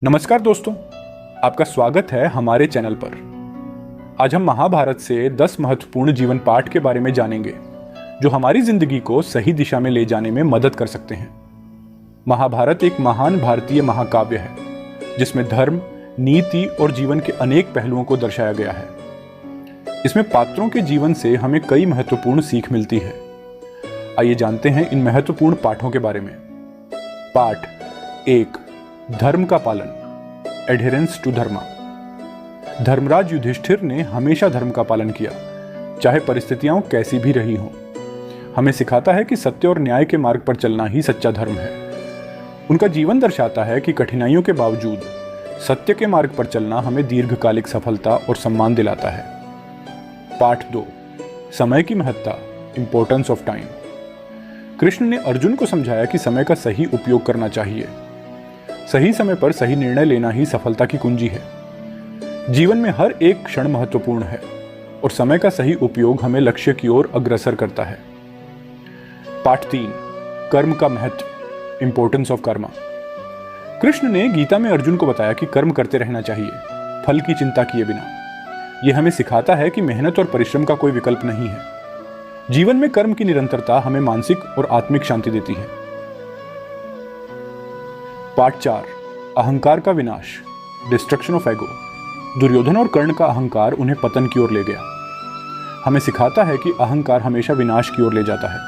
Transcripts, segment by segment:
नमस्कार दोस्तों, आपका स्वागत है हमारे चैनल पर। आज हम महाभारत से 10 महत्वपूर्ण जीवन पाठ के बारे में जानेंगे जो हमारी जिंदगी को सही दिशा में ले जाने में मदद कर सकते हैं। महाभारत एक महान भारतीय महाकाव्य है जिसमें धर्म, नीति और जीवन के अनेक पहलुओं को दर्शाया गया है। इसमें पात्रों के जीवन से हमें कई महत्वपूर्ण सीख मिलती है। आइए जानते हैं इन महत्वपूर्ण पाठों के बारे में। पाठ 1, धर्म का पालन, एडहेरेंस टू धर्मा। धर्मराज युधिष्ठिर ने हमेशा धर्म का पालन किया, चाहे परिस्थितियां कैसी भी रही हों। हमें सिखाता है कि सत्य और न्याय के मार्ग पर चलना ही सच्चा धर्म है। उनका जीवन दर्शाता है कि कठिनाइयों के बावजूद सत्य के मार्ग पर चलना हमें दीर्घकालिक सफलता और सम्मान दिलाता है। पाठ 2, समय की महत्ता, इंपॉर्टेंस ऑफ टाइम। कृष्ण ने अर्जुन को समझाया कि समय का सही उपयोग करना चाहिए। सही समय पर सही निर्णय लेना ही सफलता की कुंजी है। जीवन में हर एक क्षण महत्वपूर्ण है और समय का सही उपयोग हमें लक्ष्य की ओर अग्रसर करता है। पाठ 3, कर्म का महत्व, इंपॉर्टेंस ऑफ कर्मा। कृष्ण ने गीता में अर्जुन को बताया कि कर्म करते रहना चाहिए, फल की चिंता किए बिना। यह हमें सिखाता है कि मेहनत और परिश्रम का कोई विकल्प नहीं है। जीवन में कर्म की निरंतरता हमें मानसिक और आत्मिक शांति देती है। पाठ 4, अहंकार का विनाश, डिस्ट्रक्शन ऑफ एगो। दुर्योधन और कर्ण का अहंकार उन्हें पतन की ओर ले गया। हमें सिखाता है कि अहंकार हमेशा विनाश की ओर ले जाता है।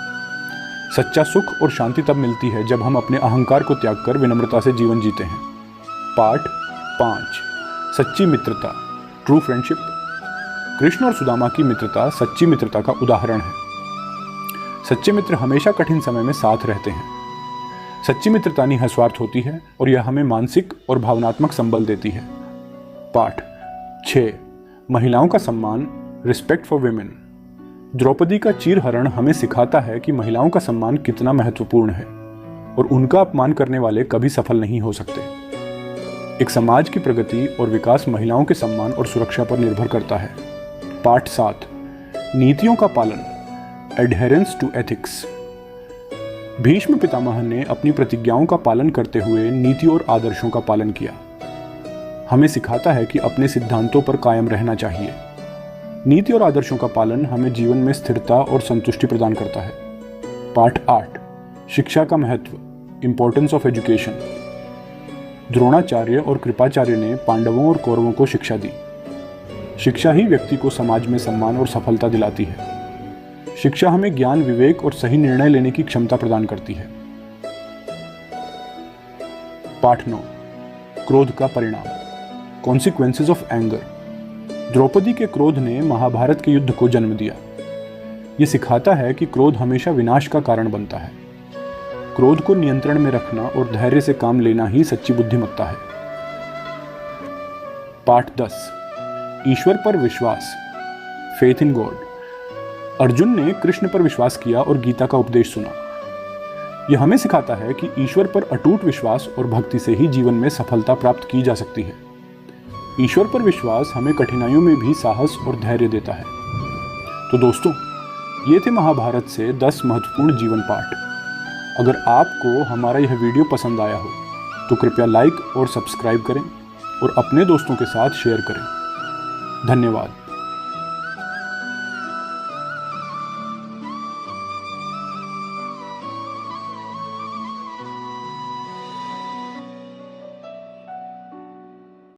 सच्चा सुख और शांति तब मिलती है जब हम अपने अहंकार को त्याग कर विनम्रता से जीवन जीते हैं। पाठ 5, सच्ची मित्रता, ट्रू फ्रेंडशिप। कृष्ण और सुदामा की मित्रता सच्ची मित्रता का उदाहरण है। सच्चे मित्र हमेशा कठिन समय में साथ रहते हैं। सच्ची मित्रता निस्वार्थ होती है और यह हमें मानसिक और भावनात्मक संबल देती है। पाठ 6, महिलाओं का सम्मान, रिस्पेक्ट फॉर विमेन। द्रौपदी का चीरहरण हमें सिखाता है कि महिलाओं का सम्मान कितना महत्वपूर्ण है और उनका अपमान करने वाले कभी सफल नहीं हो सकते। एक समाज की प्रगति और विकास महिलाओं के सम्मान और सुरक्षा पर निर्भर करता है। पाठ 7, नीतियों का पालन, adherence to ethics. Bhishma Pitamah ने अपनी प्रतिज्ञाओं का पालन करते हुए नीति और आदर्शों का पालन किया। हमें सिखाता है कि अपने सिद्धांतों पर कायम रहना चाहिए। नीति और आदर्शों का पालन हमें जीवन में स्थिरता और संतुष्टि प्रदान करता है। पाठ 8, शिक्षा का महत्व, इंपॉर्टेंस ऑफ एजुकेशन। द्रोणाचार्य और कृपाचार्य ने पांडवों और कौरवों को शिक्षा दी। शिक्षा ही व्यक्ति को समाज में सम्मान और सफलता दिलाती है। शिक्षा हमें ज्ञान, विवेक और सही निर्णय लेने की क्षमता प्रदान करती है। पाठ 9, क्रोध का परिणाम, कॉन्सिक्वेंसेस ऑफ एंगर। द्रौपदी के क्रोध ने महाभारत के युद्ध को जन्म दिया। यह सिखाता है कि क्रोध हमेशा विनाश का कारण बनता है। क्रोध को नियंत्रण में रखना और धैर्य से काम लेना ही सच्ची बुद्धिमत्ता है। पाठ 10, ईश्वर पर विश्वास, फेथ इन गॉड। अर्जुन ने कृष्ण पर विश्वास किया और गीता का उपदेश सुना। यह हमें सिखाता है कि ईश्वर पर अटूट विश्वास और भक्ति से ही जीवन में सफलता प्राप्त की जा सकती है। ईश्वर पर विश्वास हमें कठिनाइयों में भी साहस और धैर्य देता है। तो दोस्तों, ये थे महाभारत से 10 महत्वपूर्ण जीवन पाठ। अगर आपको हमारा यह वीडियो पसंद आया हो तो कृपया लाइक और सब्सक्राइब करें और अपने दोस्तों के साथ शेयर करें। धन्यवाद।